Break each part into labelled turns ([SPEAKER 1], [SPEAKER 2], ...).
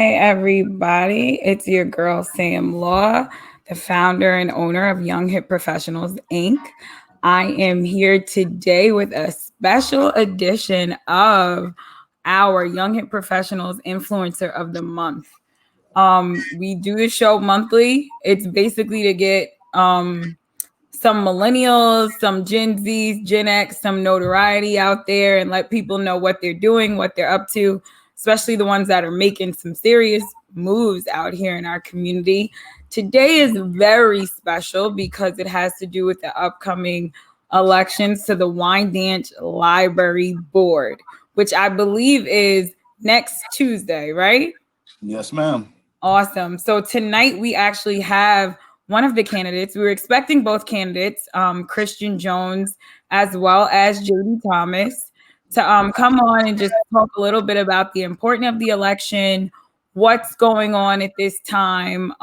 [SPEAKER 1] Hey everybody, it's your girl Sam Law, the founder and owner of Young Hip Professionals Inc. I am here today with a special edition of our Young Hip Professionals Influencer of the Month. We do the show monthly. It's basically to get some millennials, some Gen Zs, Gen X, some notoriety out there and let people know what they're doing, what they're up to, especially the ones that are making some serious moves out here in our community. Today is very special because it has to do with the upcoming elections to the Wyandanch Library Board, which I believe is next Tuesday, right?
[SPEAKER 2] Yes, ma'am.
[SPEAKER 1] Awesome. So tonight we actually have one of the candidates. We were expecting both candidates, Christian Jones as well as JD Thomas, to come on and just talk a little bit about the importance of the election, what's going on at this time,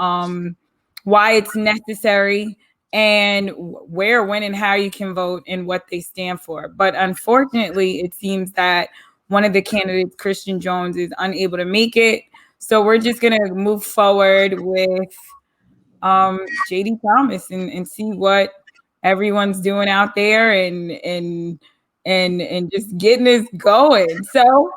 [SPEAKER 1] why it's necessary, and where, when, and how you can vote and what they stand for. But unfortunately, it seems that one of the candidates, Christian Jones, is unable to make it. So we're just gonna move forward with JD Thomas and see what everyone's doing out there and just getting this going. So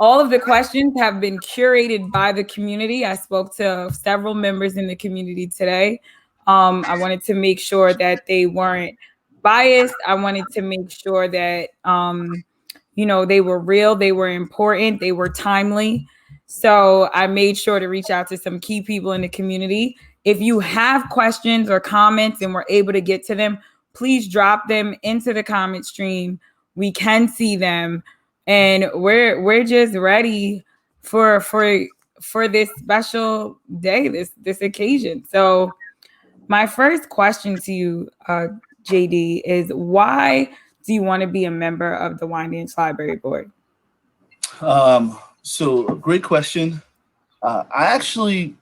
[SPEAKER 1] all of the questions have been curated by the community. I spoke to several members in the community today. I wanted to make sure that they weren't biased. I wanted to make sure that they were real, they were important, they were timely. So I made sure to reach out to some key people in the community. If you have questions or comments and we're able to get to them, please drop them into the comment stream. We can see them, and we're just ready for this special day, this occasion. So my first question to you, JD, is why do you want to be a member of the Wyandanch Library Board?
[SPEAKER 2] So, great question. I actually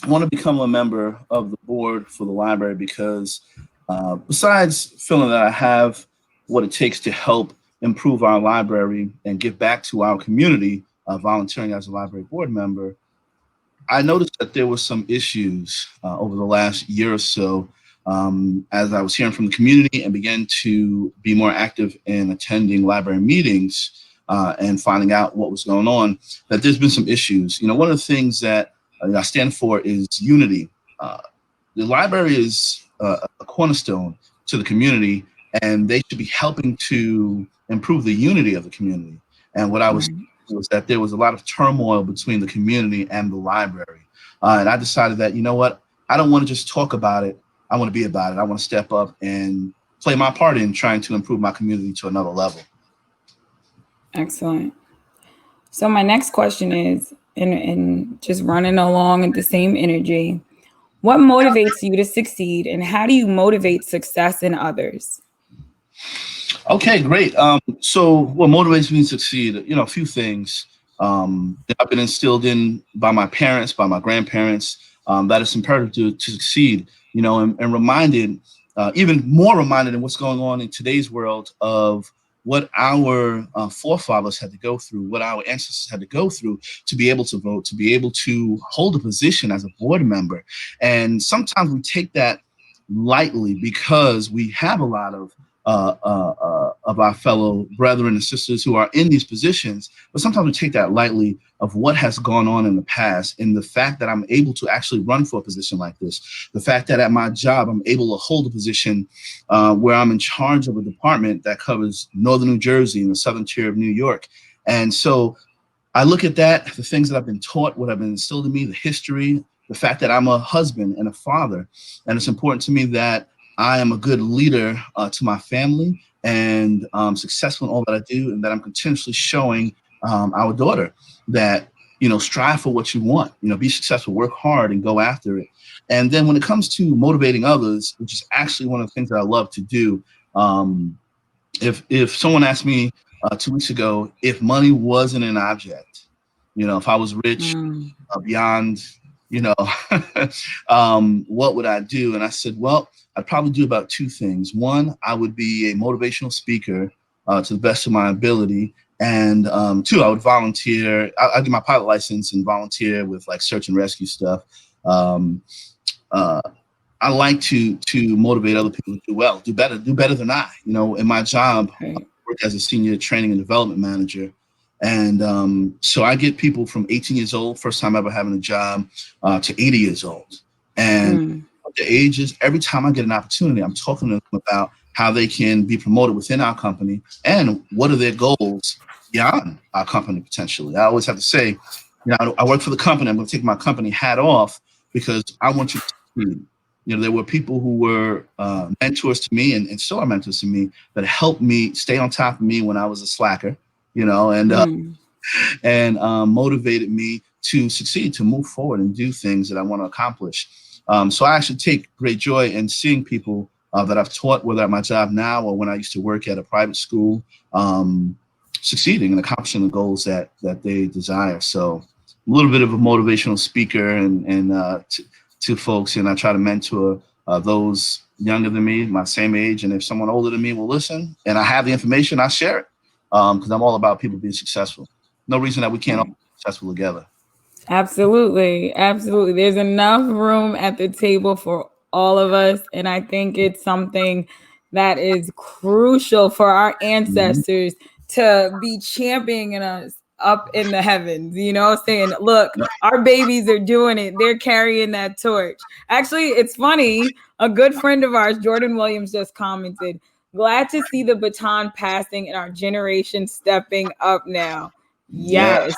[SPEAKER 2] want to become a member of the board for the library because besides feeling that I have what it takes to help improve our library and give back to our community, volunteering as a library board member, I noticed that there were some issues over the last year or so as I was hearing from the community and began to be more active in attending library meetings and finding out what was going on, that there's been some issues. You know, one of the things that I stand for is unity. The library is a cornerstone to the community, and they should be helping to improve the unity of the community. And what I was was that there was a lot of turmoil between the community and the library. And I decided that, you know what, I don't want to just talk about it. I want to be about it. I want to step up and play my part in trying to improve my community to another level.
[SPEAKER 1] Excellent. So my next question is, and just running along at the same energy, what motivates you to succeed, and how do you motivate success in others?
[SPEAKER 2] Okay, great. So what motivates me to succeed? You know, a few things that I've been instilled in by my parents, by my grandparents, that it's imperative to succeed, you know, and reminded, even more reminded in what's going on in today's world of what our forefathers had to go through, what our ancestors had to go through to be able to vote, to be able to hold a position as a board member. And sometimes we take that lightly because we have a lot of our fellow brethren and sisters who are in these positions, but sometimes we take that lightly of what has gone on in the past, and the fact that I'm able to actually run for a position like this, the fact that at my job I'm able to hold a position where I'm in charge of a department that covers northern New Jersey and the southern tier of New York. And so I look at that, the things that I've been taught, what have been instilled in me, the history, the fact that I'm a husband and a father, and it's important to me that I am a good leader to my family and successful in all that I do, and that I'm continuously showing our daughter that, you know, strive for what you want, you know, be successful, work hard and go after it. And then when it comes to motivating others, which is actually one of the things that I love to do, if someone asked me 2 weeks ago if money wasn't an object, you know, if I was rich beyond, you know, what would I do? And I said, well, I'd probably do about two things. One, I would be a motivational speaker to the best of my ability And two, I would volunteer. I get my pilot license and volunteer with like search and rescue stuff. Um, I like to motivate other people to do well, do better than I. You know, in my job, I work as a senior training and development manager, and so I get people from 18 years old, first time ever having a job, to 80 years old, and the ages. Every time I get an opportunity, I'm talking to them about how they can be promoted within our company and what are their goals beyond our company potentially. I always have to say, you know, I work for the company. I'm going to take my company hat off because I want you to succeed. You know, there were people who were mentors to me and still are mentors to me that helped me stay on top of me when I was a slacker, you know, and motivated me to succeed, to move forward and do things that I want to accomplish. So I actually take great joy in seeing people that I've taught, whether at my job now or when I used to work at a private school, succeeding and accomplishing the goals that they desire. So a little bit of a motivational speaker and to folks, and I try to mentor those younger than me, my same age, and if someone older than me will listen and I have the information, I share it because I'm all about people being successful. No reason that we can't all be successful together.
[SPEAKER 1] Absolutely. There's enough room at the table for all of us, and I think it's something that is crucial for our ancestors to be championing us up in the heavens, you know, saying, look, our babies are doing it. They're carrying that torch. Actually, it's funny. A good friend of ours, Jordan Williams, just commented, glad to see the baton passing and our generation stepping up now. Yes.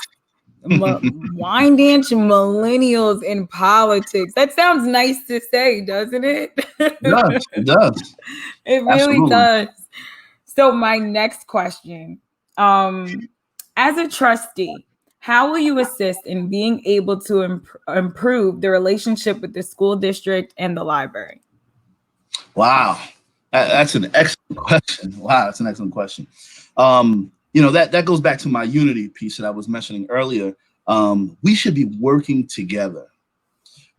[SPEAKER 1] Wyandanch millennials in politics. That sounds nice to say, doesn't it?
[SPEAKER 2] It does. It does.
[SPEAKER 1] It really does. So my next question, as a trustee, how will you assist in being able to improve the relationship with the school district and the library?
[SPEAKER 2] Wow, that's an excellent question. Wow, that's an excellent question. You know, that goes back to my unity piece that I was mentioning earlier. We should be working together.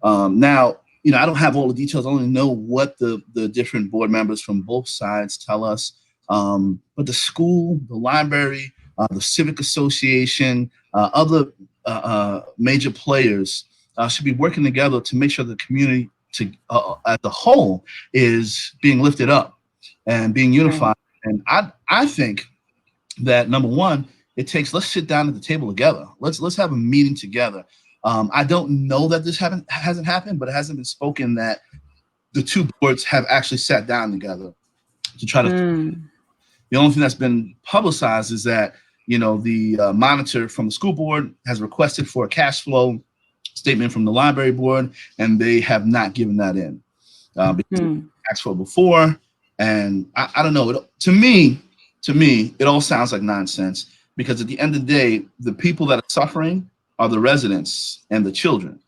[SPEAKER 2] Now, you know, I don't have all the details. I only know what the different board members from both sides tell us. But the school, the library, the civic association, other major players should be working together to make sure the community as a whole is being lifted up and being unified. And I think that number one, let's sit down at the table together. Let's have a meeting together. I don't know that this hasn't happened, but it hasn't been spoken that the two boards have actually sat down together to try to. The only thing that's been publicized is that, you know, the monitor from the school board has requested for a cash flow statement from the library board, and they have not given that in because asked for before. And I don't know. To me, it all sounds like nonsense because at the end of the day, the people that are suffering are the residents and the children.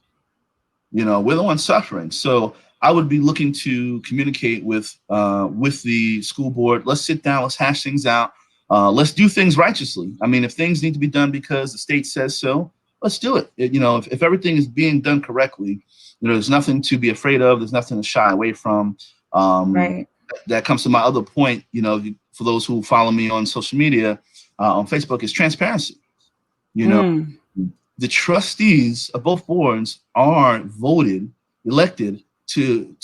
[SPEAKER 2] You know, we're the ones suffering. So I would be looking to communicate with the school board. Let's sit down. Let's hash things out. Let's do things righteously. I mean, if things need to be done because the state says so, let's do it. You know, if everything is being done correctly, you know, there's nothing to be afraid of. There's nothing to shy away from. That comes to my other point. You know, for those who follow me on social media, on Facebook, is transparency. You know, the trustees of both boards are elected to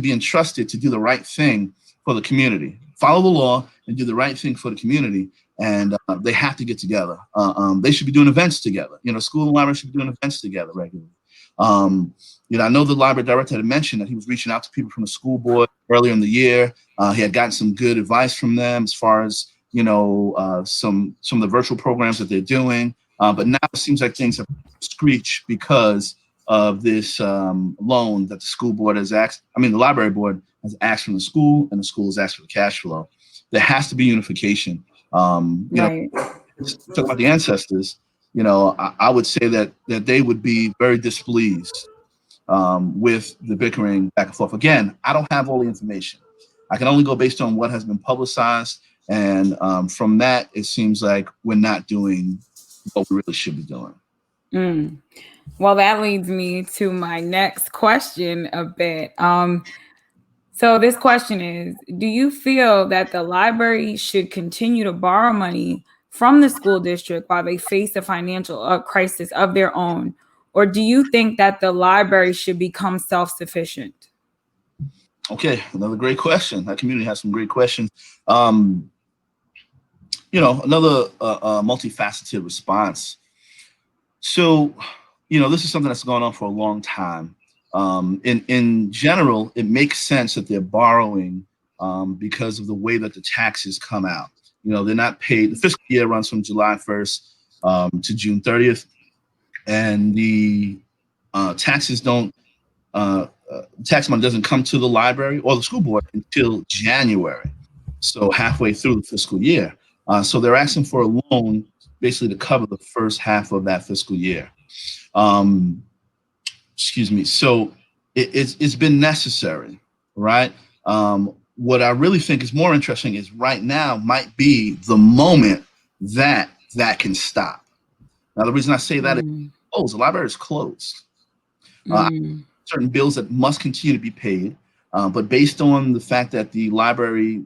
[SPEAKER 2] be entrusted to do the right thing for the community, follow the law, and do the right thing for the community. And they have to get together. They should be doing events together. You know, school and library should be doing events together regularly. You know, I know the library director had mentioned that he was reaching out to people from the school board earlier in the year. He had gotten some good advice from them as far as, you know, some of the virtual programs that they're doing. But now it seems like things have screeched because of this loan that the school board has asked. I mean, the library board has asked from the school, and the school has asked for the cash flow. There has to be unification. You know, talk about the ancestors. You know, I would say that they would be very displeased with the bickering back and forth. Again, I don't have all the information. I can only go based on what has been publicized, and from that, it seems like we're not doing what we really should be doing.
[SPEAKER 1] Well, that leads me to my next question a bit. So this question is, do you feel that the library should continue to borrow money from the school district while they face a financial crisis of their own? Or do you think that the library should become self-sufficient?
[SPEAKER 2] Okay, another great question. That community has some great questions. Another multifaceted response. So, this is something that's gone on for a long time. In general, it makes sense that they're borrowing because of the way that the taxes come out. They're not paid. The fiscal year runs from July 1st to June 30th, and the taxes don't. Tax money doesn't come to the library or the school board until January, so halfway through the fiscal year. So they're asking for a loan basically to cover the first half of that fiscal year. Excuse me. So it's been necessary, right? What I really think is more interesting is right now might be the moment that can stop. Now, the reason I say that is, the library is closed. Certain bills that must continue to be paid, but based on the fact that the library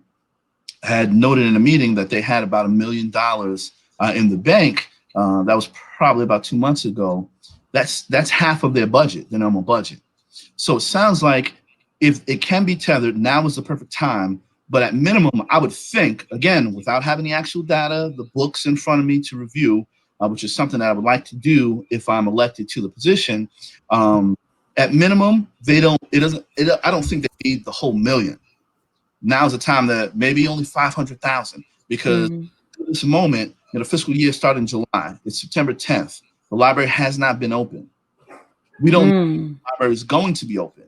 [SPEAKER 2] had noted in a meeting that they had about $1 million in the bank, that was probably about 2 months ago. That's half of their budget, their normal budget. So it sounds like if it can be tethered, now is the perfect time. But at minimum, I would think, again, without having the actual data, the books in front of me to review, which is something that I would like to do if I'm elected to the position. At minimum, I don't think they need the whole $1 million. Now's the time that maybe only 500,000, because at this moment, the fiscal year started in July. It's September 10th. The library has not been open. We don't know if the library is going to be open.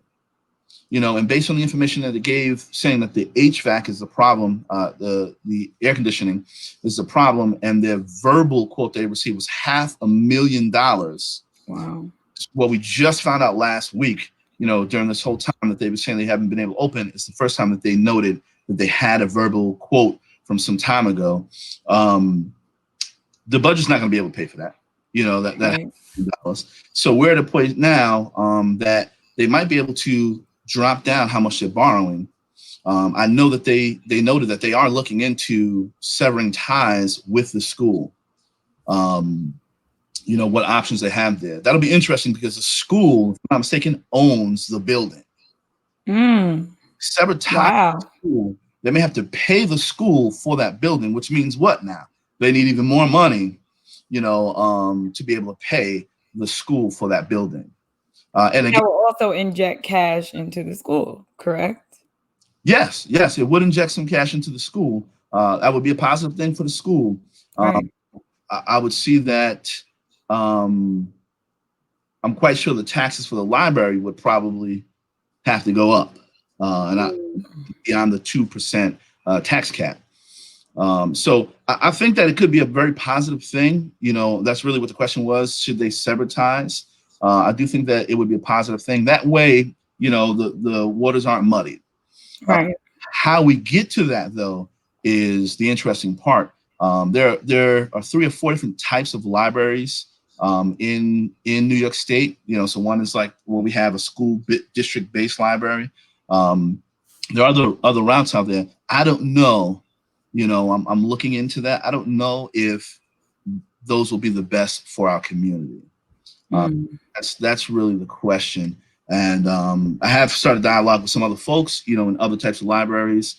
[SPEAKER 2] And based on the information that it gave, saying that the HVAC is the problem, the air conditioning is the problem, and their verbal quote they received was $500,000.
[SPEAKER 1] Wow.
[SPEAKER 2] What we just found out last week, during this whole time that they were saying they haven't been able to open, it's the first time that they noted that they had a verbal quote from some time ago. The budget's not going to be able to pay for that. That $100,000. So we're at a point now that they might be able to drop down how much they're borrowing. I know that they noted that they are looking into severing ties with the school. What options they have there. That'll be interesting because the school, if I'm not mistaken, owns the building. Severed ties with the school, they may have to pay the school for that building, which means what now? They need even more money, to be able to pay the school for that building. And again,
[SPEAKER 1] that will also inject cash into the school, correct?
[SPEAKER 2] Yes, it would inject some cash into the school. That would be a positive thing for the school.
[SPEAKER 1] Right.
[SPEAKER 2] I would see that. I'm quite sure the taxes for the library would probably have to go up, and beyond the 2% tax cap. So I think that it could be a very positive thing. That's really what the question was. Should they sever ties? I do think that it would be a positive thing. That way, the waters aren't muddied.
[SPEAKER 1] Right.
[SPEAKER 2] How we get to that, though, is the interesting part. There are 3 or 4 different types of libraries in New York State. So one is like where we have a school district-based library. There are other routes out there. I don't know. I'm looking into that. I don't know if those will be the best for our community. That's really the question. And I have started dialogue with some other folks, in other types of libraries,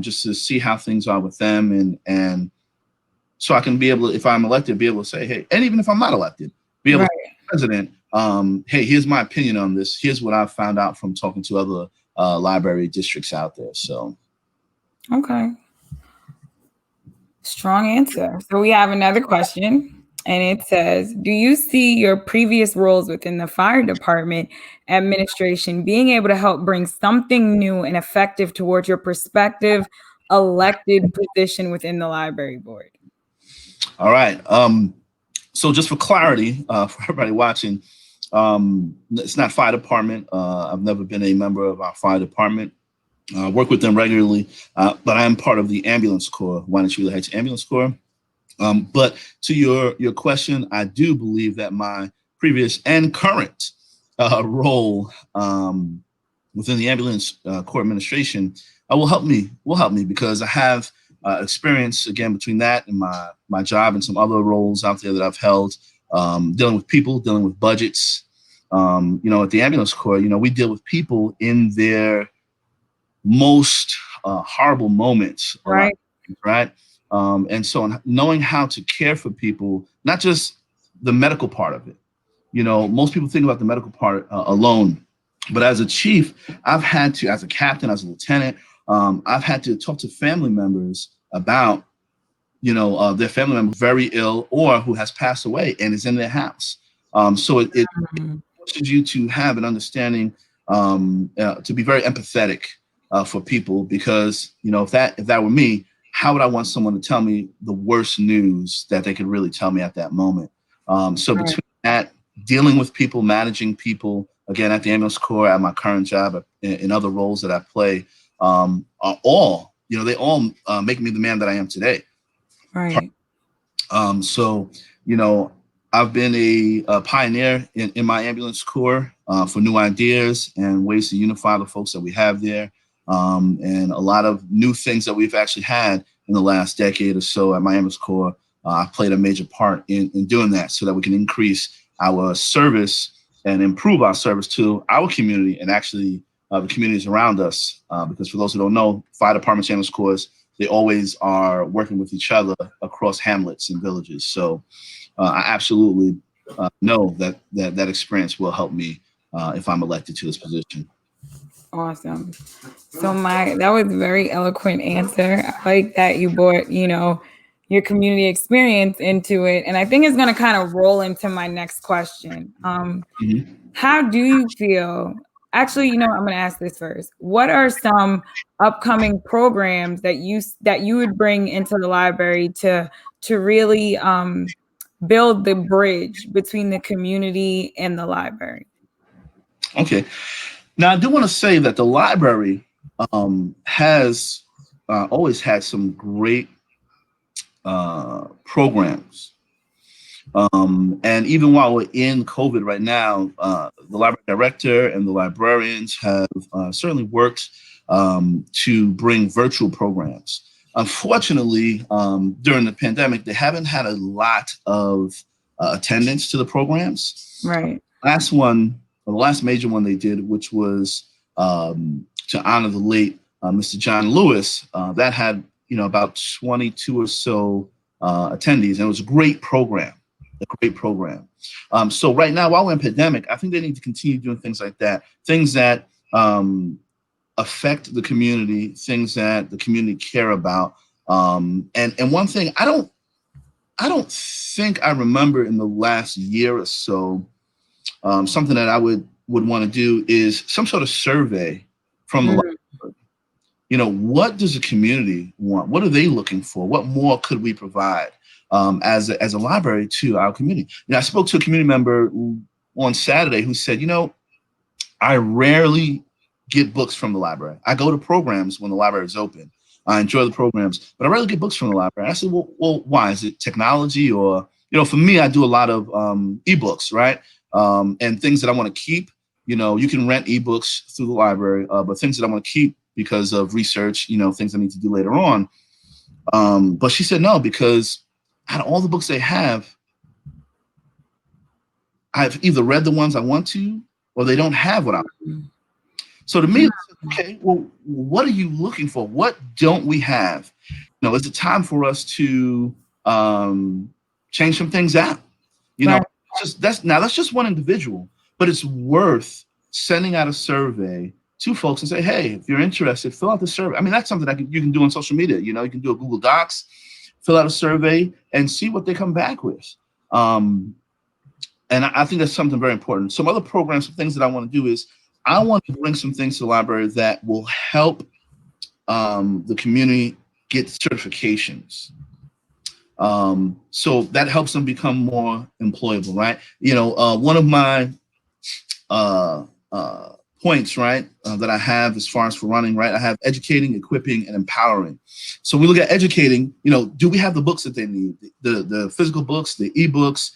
[SPEAKER 2] just to see how things are with them, and so I can be able to, if I'm elected, be able to say, hey, and even if I'm not elected, be able to say to the president, hey, here's my opinion on this. Here's what I've found out from talking to other library districts out there. So,
[SPEAKER 1] okay, strong answer. So we have another question. And it says, do you see your previous roles within the fire department administration being able to help bring something new and effective towards your prospective elected position within the library board?
[SPEAKER 2] All right. So just for clarity, for everybody watching, it's not fire department. I've never been a member of our fire department. Work with them regularly, but I am part of the ambulance corps, Wyandanch Ambulance Corps. But to your question, I do believe that my previous and current role within the ambulance corps administration will help me because I have experience, again, between that and my job and some other roles out there that I've held, dealing with people, dealing with budgets. At the ambulance corps, we deal with people in their most horrible moments a lot,
[SPEAKER 1] Right.
[SPEAKER 2] right? And so knowing how to care for people, not just the medical part of it. Most people think about the medical part alone, but as a chief, I've had to, as a captain, as a lieutenant, I've had to talk to family members about, their family member very ill or who has passed away and is in their house. So it forces you to have an understanding, to be very empathetic for people, because if that were me, how would I want someone to tell me the worst news that they could really tell me at that moment? So between that, dealing with people, managing people, again at the ambulance corps, at my current job, in other roles that I play, are all they all make me the man that I am today.
[SPEAKER 1] Right.
[SPEAKER 2] So I've been a pioneer in my ambulance corps for new ideas and ways to unify the folks that we have there, and a lot of new things that we've actually had in the last decade or so at my ambulance corps. I've played a major part in doing that so that we can increase our service and improve our service to our community and actually the communities around us. Because for those who don't know, fire departments, ambulance corps, they always are working with each other across hamlets and villages. So I absolutely know that experience will help me if I'm elected to this position.
[SPEAKER 1] Awesome. So that was a very eloquent answer. I like that you brought, your community experience into it. And I think it's going to kind of roll into my next question. How do you feel? Actually, I'm going to ask this first. What are some upcoming programs that you would bring into the library to really build the bridge between the community and the library?
[SPEAKER 2] Okay. Now, I do want to say that the library has always had some great programs. And even while we're in COVID right now, the library director and the librarians have certainly worked to bring virtual programs. Unfortunately, during the pandemic, they haven't had a lot of attendance to the programs.
[SPEAKER 1] Right.
[SPEAKER 2] The last major one they did, which was to honor the late Mr. John Lewis, that had about 22 or so attendees, and it was a great program. So right now, while we're in pandemic, I think they need to continue doing things like that, things that affect the community, things that the community care about. And one thing I don't think I remember in the last year or so, something that I would want to do is some sort of survey from the library. What does the community want? What are they looking for? What more could we provide as a library to our community? I spoke to a community member on Saturday who said, I rarely get books from the library. I go to programs when the library is open. I enjoy the programs, but I rarely get books from the library. I said, well, why? Is it technology? Or, for me, I do a lot of ebooks, right? And things that I want to keep. You can rent ebooks through the library, but things that I want to keep because of research, things I need to do later on. But she said no, because out of all the books they have, I've either read the ones I want to, or they don't have what I want. So to me, okay, well, what are you looking for? What don't we have? Is it time for us to change some things out?
[SPEAKER 1] Right.
[SPEAKER 2] That's just one individual, but it's worth sending out a survey to folks and say, hey, if you're interested, fill out the survey. I mean, that's something you can do on social media. You can do a Google Docs, fill out a survey, and see what they come back with. And I think that's something very important. Some other programs, some things that I want to do is I want to bring some things to the library that will help the community get certifications. So that helps them become more employable, right? One of my points, right, that I have as far as for running, right, I have educating, equipping, and empowering. So we look at educating, do we have the books that they need, the physical books, the ebooks?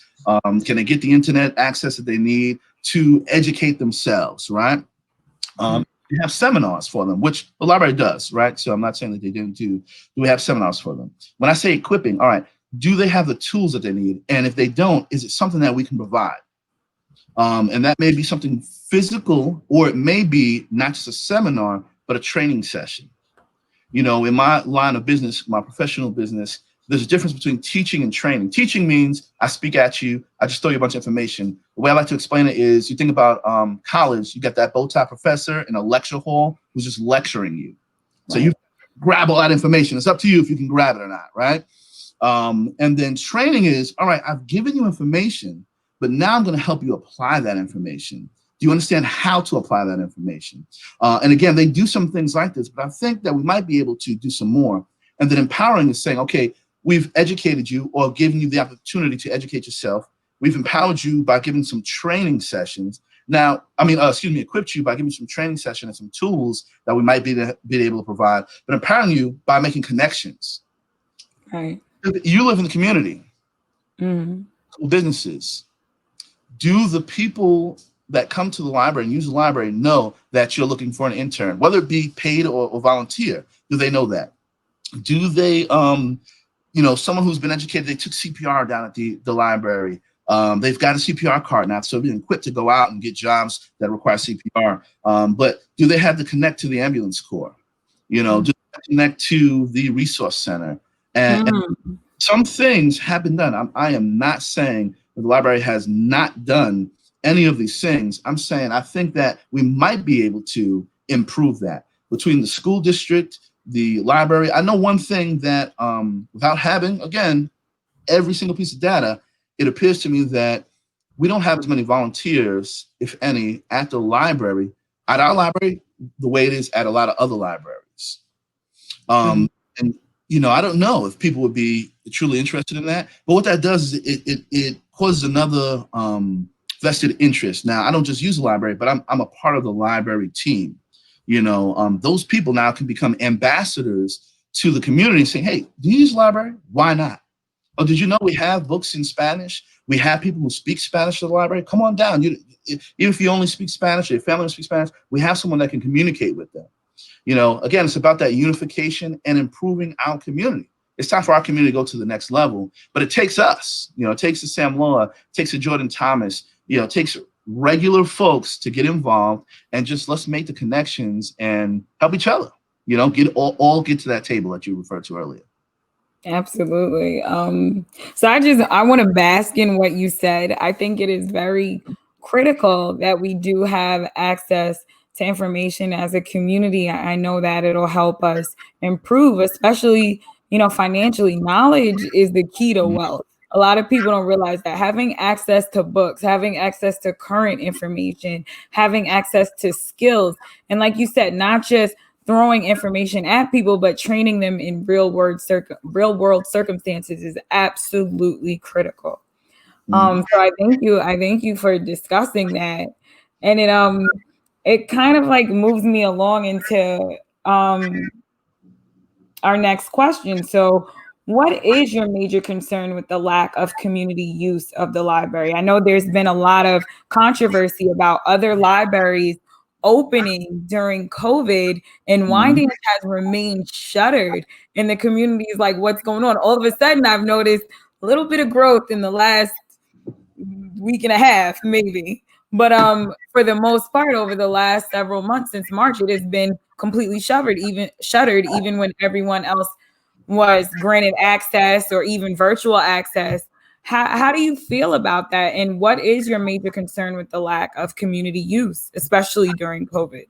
[SPEAKER 2] Can they get the internet access that they need to educate themselves, right? we have seminars for them, which the library does, right? So I'm not saying that they didn't do we have seminars for them? When I say equipping, all right, do they have the tools that they need? And if they don't, is it something that we can provide? And that may be something physical, or it may be not just a seminar, but a training session. You know, in my line of business, my professional business, there's a difference between teaching and training. Teaching means I speak at you, I just throw you a bunch of information. The way I like to explain it is, you think about college, you got that bow tie professor in a lecture hall who's just lecturing you. So you grab all that information. It's up to you if you can grab it or not, right? And then training is, all right, I've given you information, but now I'm going to help you apply that information. Do you understand how to apply that information? And again, they do some things like this, but I think that we might be able to do some more. And then empowering is saying, okay, we've educated you or given you the opportunity to educate yourself. We've empowered you by giving some training sessions. Now, equipped you by giving you some training session and some tools that we might be able to provide, but empowering you by making connections.
[SPEAKER 1] Right.
[SPEAKER 2] You live in the community, businesses. Do the people that come to the library and use the library know that you're looking for an intern, whether it be paid or volunteer? Do they know that? Do they, someone who's been educated, they took CPR down at the library. They've got a CPR card now, so they're equipped to go out and get jobs that require CPR. But do they have to connect to the ambulance corps? Do they connect to the resource center? And some things have been done. I am not saying that the library has not done any of these things. I'm saying I think that we might be able to improve that between the school district, the library. I know one thing that without having, again, every single piece of data, it appears to me that we don't have as many volunteers, if any, at the library, at our library, the way it is at a lot of other libraries. And I don't know if people would be truly interested in that, but what that does is it causes another vested interest. Now, I don't just use the library, but I'm a part of the library team. Those people now can become ambassadors to the community, saying, hey, do you use the library? Why not? Oh, did you know we have books in Spanish? We have people who speak Spanish at the library. Come on down. Even if you only speak Spanish, or your family speaks Spanish, we have someone that can communicate with them. Again, it's about that unification and improving our community. It's time for our community to go to the next level, but it takes us. It takes a Sam Law, it takes a Jordan Thomas. It takes regular folks to get involved and just let's make the connections and help each other. Get to that table that you referred to earlier.
[SPEAKER 1] Absolutely. So I want to bask in what you said. I think it is very critical that we do have access to information as a community. I know that it'll help us improve, especially, financially. Knowledge is the key to wealth. A lot of people don't realize that having access to books, having access to current information, having access to skills, and like you said, not just throwing information at people, but training them in real world circumstances is absolutely critical. So I thank you for discussing that. And it kind of like moves me along into our next question. So what is your major concern with the lack of community use of the library? I know there's been a lot of controversy about other libraries opening during COVID, and Wyandanch has remained shuttered. And the community is like, what's going on? All of a sudden, I've noticed a little bit of growth in the last week and a half, maybe. But for the most part, over the last several months since March, it has been completely shuttered, even when everyone else was granted access or even virtual access. How do you feel about that? And what is your major concern with the lack of community use, especially during COVID?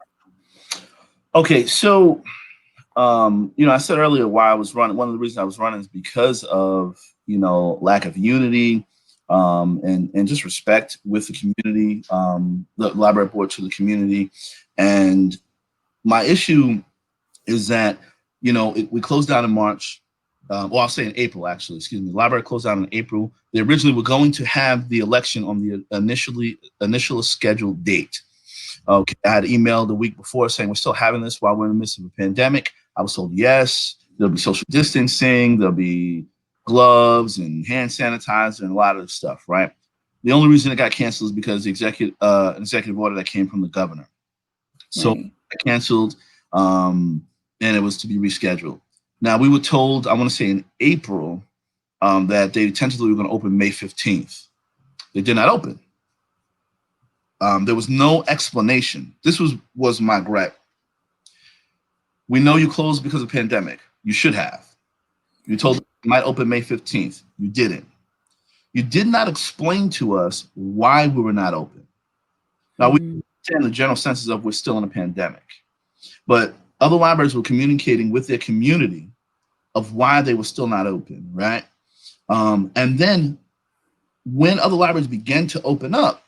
[SPEAKER 2] Okay, so, I said earlier why I was running. One of the reasons I was running is because of, lack of unity and just respect with the community, the library board to the community. And my issue is that, we closed down in March. I'll say in April, actually, excuse me. The library closed down in April. They originally were going to have the election on the initial scheduled date. Okay, I had emailed the week before saying we're still having this while we're in the midst of a pandemic. I was told yes, there'll be social distancing, there'll be gloves and hand sanitizer and a lot of stuff, right? The only reason it got canceled is because the executive order that came from the governor. So canceled, and it was to be rescheduled. Now, we were told, I want to say in April, that they tentatively were going to open May 15th. They did not open. There was no explanation. This was my gripe. We know you closed because of pandemic. You should have. You told us you might open May 15th. You didn't. You did not explain to us why we were not open. Now, we understand the general senses of we're still in a pandemic, but other libraries were communicating with their community of why they were still not open, right? And then when other libraries began to open up,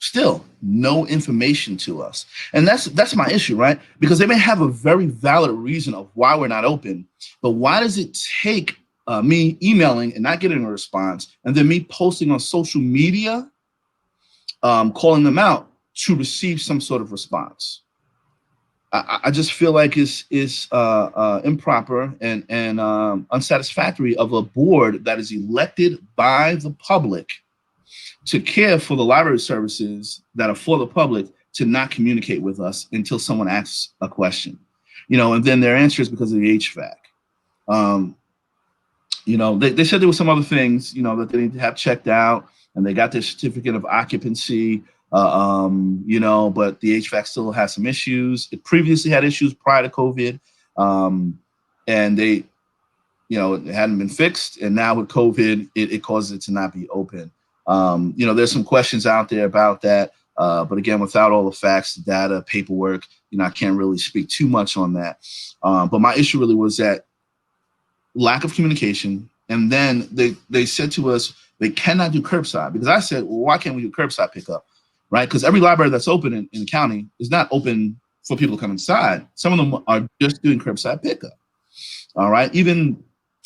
[SPEAKER 2] still no information to us. And that's my issue, right? Because they may have a very valid reason of why we're not open, but why does it take me emailing and not getting a response, and then me posting on social media, calling them out to receive some sort of response? I just feel like it's improper and unsatisfactory of a board that is elected by the public to care for the library services that are for the public to not communicate with us until someone asks a question, and then their answer is because of the HVAC. They said there were some other things, that they need to have checked out, and they got their certificate of occupancy, but the HVAC still has some issues. It previously had issues prior to COVID, and they, it hadn't been fixed, and now with COVID, it causes it to not be open. There's some questions out there about that, but again, without all the facts, data, paperwork, I can't really speak too much on that. But my issue really was that lack of communication, and then they said to us they cannot do curbside, because I said, well, why can't we do curbside pickup, right? Because every library that's open in the county is not open for people to come inside. Some of them are just doing curbside pickup. All right, even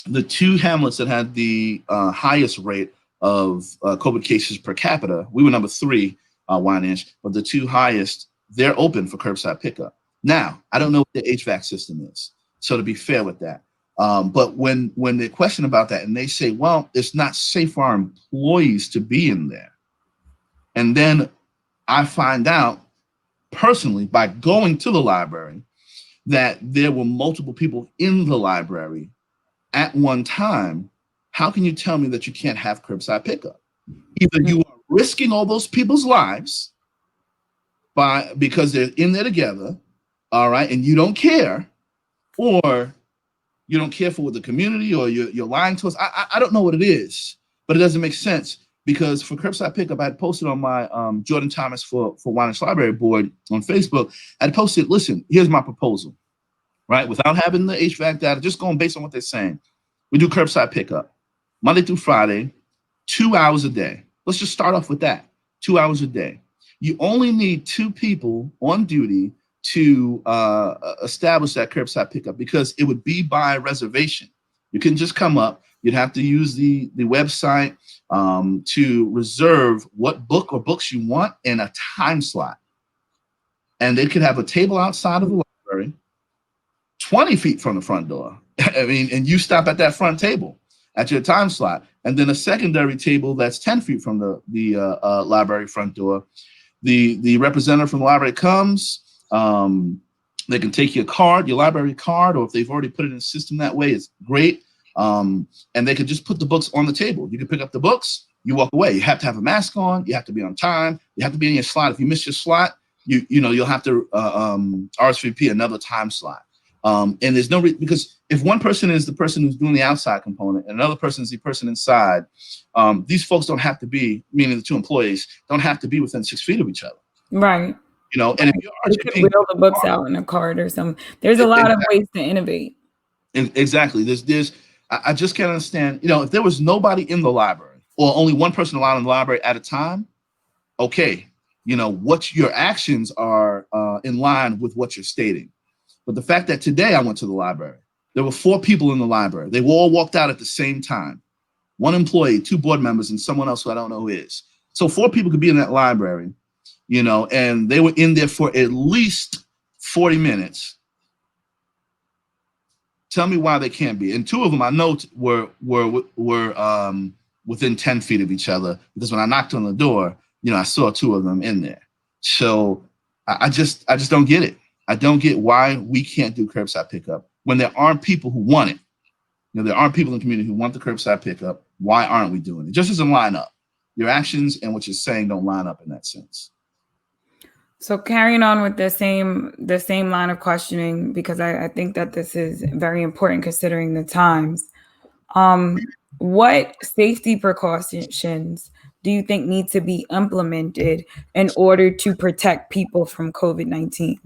[SPEAKER 2] the two hamlets that had the highest rate of COVID cases per capita, we were number 3, Wyandanch, but the two highest, they're open for curbside pickup. Now, I don't know what the HVAC system is, so to be fair with that. But when they question about that and they say, well, it's not safe for our employees to be in there. And then I find out personally by going to the library that there were multiple people in the library at one time. How can you tell me that you can't have curbside pickup? Either you are risking all those people's lives because they're in there together, all right, and you don't care, or you don't care for the community, or you're lying to us. I don't know what it is, but it doesn't make sense, because for curbside pickup, I had posted on my Jordan Thomas for Wyandanch Library Board on Facebook. I had posted, listen, here's my proposal, right? Without having the HVAC data, just going based on what they're saying. We do curbside pickup Monday through Friday, 2 hours a day. Let's just start off with that, 2 hours a day. You only need 2 people on duty to establish that curbside pickup, because it would be by reservation. You can just come up. You'd have to use the website to reserve what book or books you want in a time slot. And they could have a table outside of the library, 20 feet from the front door. I mean, and you stop at that front table at your time slot, and then a secondary table that's 10 feet from the library front door. The representative from the library comes. They can take your card, your library card, or if they've already put it in the system that way, it's great. And they could just put the books on the table. You can pick up the books, you walk away. You have to have a mask on, you have to be on time, you have to be in your slot. If you miss your slot, you'll have to RSVP another time slot. And there's no because if one person is the person who's doing the outside component and another person is the person inside, these folks don't have to be, meaning the 2 employees, don't have to be within 6 feet of each other.
[SPEAKER 1] Right.
[SPEAKER 2] And if you're
[SPEAKER 1] RSVPing, wheel the books out in a cart or something. There's a lot of ways to innovate.
[SPEAKER 2] Exactly. I just can't understand. If there was nobody in the library, or only one person allowed in the library at a time, okay, what your actions are in line with what you're stating. But the fact that today I went to the library, there were 4 people in the library. They all walked out at the same time. 1 employee, 2 board members, and someone else who I don't know who is. So 4 people could be in that library, and they were in there for at least 40 minutes. Tell me why they can't be. And 2 of them I know were within 10 feet of each other, because when I knocked on the door, I saw 2 of them in there. So I just don't get it. I don't get why we can't do curbside pickup when there aren't people who want it. There aren't people in the community who want the curbside pickup. Why aren't we doing it? It just doesn't line up. Your actions and what you're saying don't line up in that sense.
[SPEAKER 1] So carrying on with the same line of questioning, because I think that this is very important considering the times. What safety precautions do you think need to be implemented in order to protect people from COVID-19?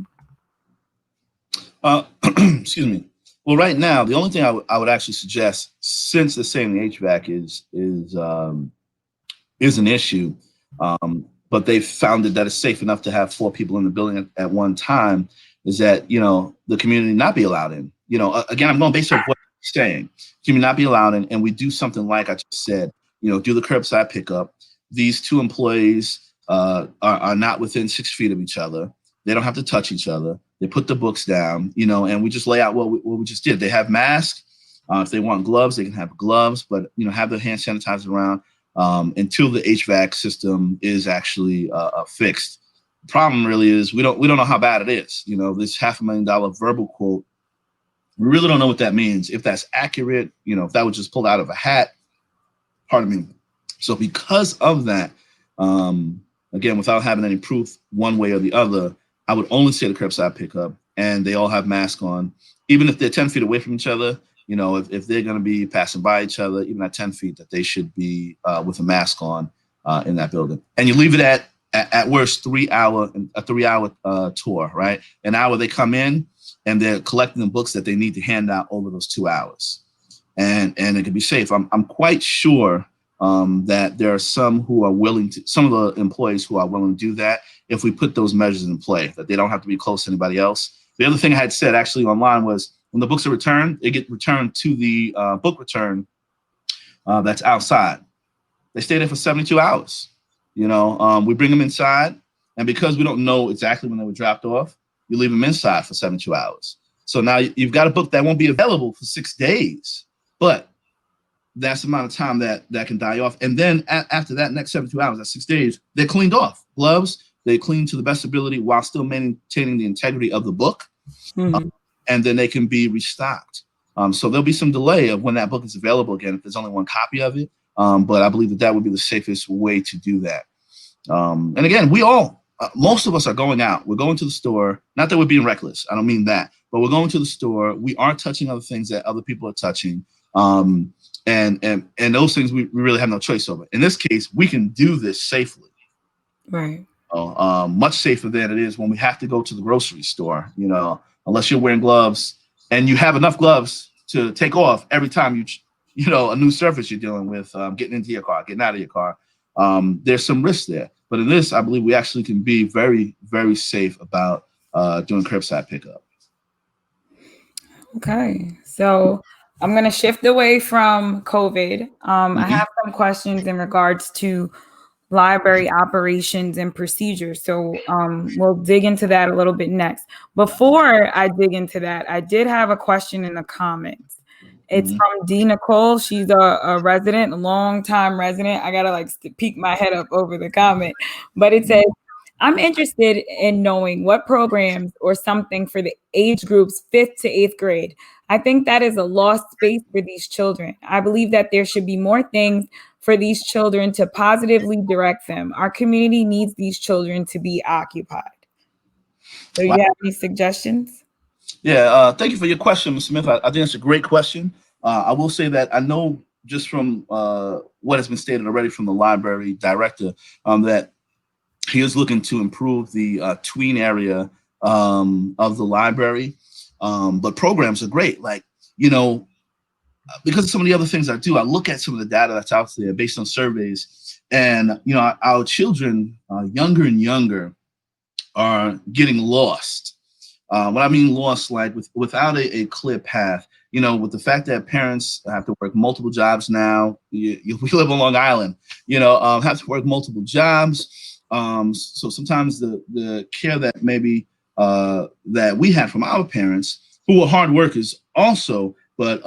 [SPEAKER 2] Excuse me. Well, right now, the only thing I would actually suggest, since the saying the HVAC is an issue, but they've found that it's safe enough to have 4 people in the building at one time, is that the community not be allowed in. Again, I'm going based on what you're saying. Community not be allowed in, and we do something like I just said. Do the curbside pickup. These 2 employees are not within 6 feet of each other. They don't have to touch each other. They put the books down, and we just lay out what we just did. They have masks. If they want gloves, they can have gloves, but have their hand sanitizer around until the HVAC system is actually fixed. The problem really is we don't know how bad it is. This $500,000 verbal quote, we really don't know what that means. If that's accurate, if that was just pulled out of a hat. Pardon me. So because of that, again, without having any proof one way or the other, I would only say the curbside pickup, and they all have masks on, even if they're 10 feet away from each other. If they're going to be passing by each other, even at 10 feet, that they should be with a mask on in that building. And you leave it at worst 3 hour tour, right? An hour they come in and they're collecting the books that they need to hand out over those 2 hours, and it can be safe. I'm quite sure that there are some of the employees who are willing to do that if we put those measures in play, that they don't have to be close to anybody else. The other thing I had said actually online was when the books are returned, they get returned to the book return that's outside. They stay there for 72 hours. We bring them inside, and because we don't know exactly when they were dropped off, you leave them inside for 72 hours. So now you've got a book that won't be available for 6 days, but that's the amount of time that can die off. And then after that next 72 hours, that's 6 days, they're cleaned off. Gloves, they clean to the best ability while still maintaining the integrity of the book. Mm-hmm. And then they can be restocked. So there'll be some delay of when that book is available again, if there's only one copy of it. But I believe that would be the safest way to do that. And again, most of us are going out. We're going to the store. Not that we're being reckless. I don't mean that. But we're going to the store. We aren't touching other things that other people are touching. And those things we really have no choice over. In this case, we can do this safely.
[SPEAKER 1] Right.
[SPEAKER 2] Much safer than it is when we have to go to the grocery store, unless you're wearing gloves and you have enough gloves to take off every time a new surface you're dealing with, getting into your car, getting out of your car. There's some risk there. But in this, I believe we actually can be very, very safe about doing curbside pickup.
[SPEAKER 1] Okay. So I'm going to shift away from COVID. I have some questions in regards to library operations and procedures. So we'll dig into that a little bit next. Before I dig into that, I did have a question in the comments. It's from D. Nicole. She's a resident, a long-time resident. I got to peek my head up over the comment. But it says, I'm interested in knowing what programs or something for the age groups 5th to 8th grade. I think that is a lost space for these children. I believe that there should be more things for these children to positively direct them. Our community needs these children to be occupied. So you have any suggestions?
[SPEAKER 2] Yeah, thank you for your question, Ms. Smith. I think it's a great question. I will say that I know just from what has been stated already from the library director that he is looking to improve the tween area of the library. But programs are great. Because of some of the other things I do, I look at some of the data that's out there based on surveys, and our children, younger and younger, are getting lost. What I mean lost, without a clear path. With the fact that parents have to work multiple jobs now, we live on Long Island. Have to work multiple jobs. So sometimes the care that maybe that we had from our parents, who were hard workers also, but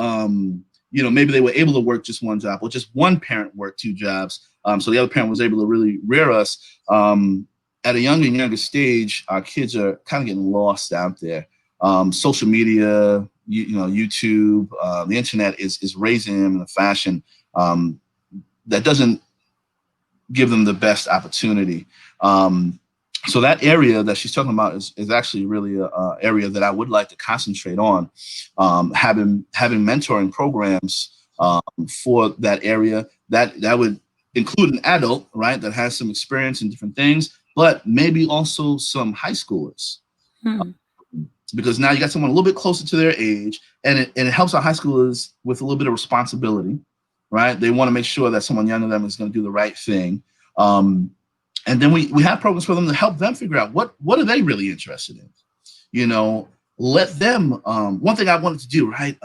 [SPEAKER 2] maybe they were able to work just one job, or just one parent worked 2 jobs. So the other parent was able to really rear us. at a younger and younger stage, our kids are kind of getting lost out there. Social media, YouTube, the internet is raising them in a fashion that doesn't give them the best opportunity. So that area that she's talking about is actually really a area that I would like to concentrate on, having mentoring programs for that area that would include an adult, right, that has some experience in different things, but maybe also some high schoolers. Because now you got someone a little bit closer to their age, and it helps our high schoolers with a little bit of responsibility, right? They want to make sure that someone younger than them is going to do the right thing. And then we have programs for them to help them figure out what are they really interested in. Let them. One thing I wanted to do, right?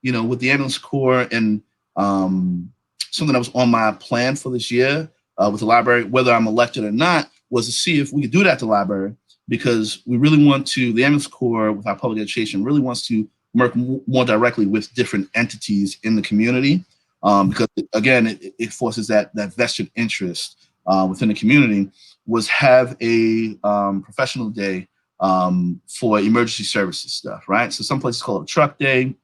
[SPEAKER 2] With the ambulance corps and something that was on my plan for this year with the library, whether I'm elected or not, was to see if we could do that at the library, because we really want to. The ambulance corps with our public education really wants to work more directly with different entities in the community, because again, it forces that vested interest within the community. Was have a professional day for emergency services stuff, right? So some places call it a truck day,